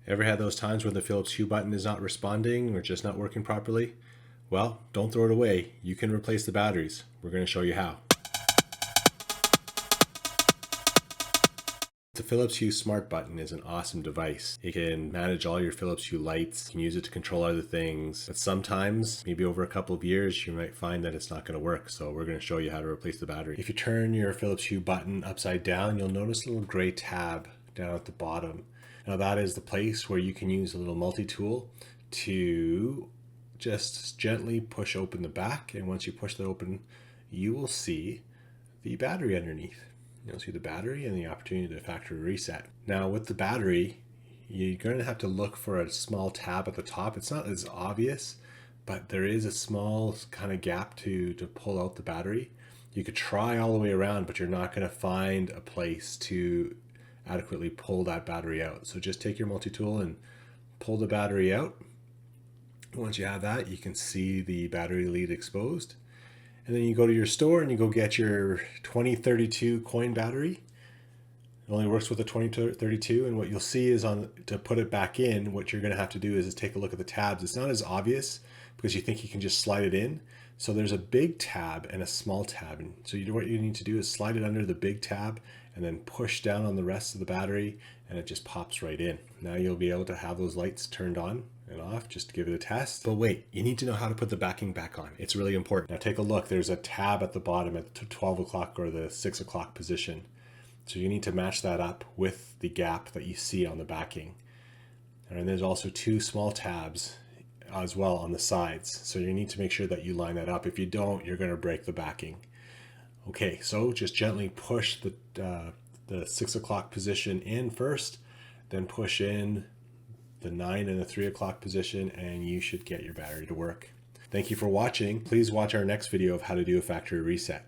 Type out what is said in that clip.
Ever had those times where the Philips Hue button is not responding or just not working properly? Well, don't throw it away. You can replace the batteries. We're going to show you how. The Philips Hue Smart Button is an awesome device. It can manage all your Philips Hue lights, you can use it to control other things, but sometimes, maybe over a couple of years, you might find that it's not going to work, so we're going to show you how to replace the battery. If you turn your Philips Hue button upside down, you'll notice a little gray tab down at the bottom. Now that is the place where you can use a little multi-tool to just gently push open the back, and once you push that open, you will see the battery underneath. You'll see the battery and the opportunity to factory reset. Now with the battery, you're going to have to look for a small tab at the top. It's not as obvious, but there is a small kind of gap to pull out the battery. You could try all the way around, but you're not going to find a place to adequately pull that battery out. So just take your multi-tool and pull the battery out. Once you have that, you can see the battery lead exposed. And then you go to your store and you go get your 2032 coin battery. It only works with the 2032, and what you'll see is to put it back in, what you're going to have to do is take a look at the tabs. It's not as obvious because you think you can just slide it in. So there's a big tab and a small tab. And so what you need to do is slide it under the big tab and then push down on the rest of the battery, and it just pops right in. Now you'll be able to have those lights turned on and off just to give it a test. But wait, you need to know how to put the backing back on. It's really important. Now take a look, there's a tab at the bottom at the 12 o'clock or the 6 o'clock position. So you need to match that up with the gap that you see on the backing. And there's also two small tabs as well on the sides. So you need to make sure that you line that up. If you don't, you're going to break the backing. Okay, so just gently push the 6 o'clock position in first, then push in the 9 and the 3 o'clock position, and you should get your battery to work. Thank you for watching. Please watch our next video of how to do a factory reset.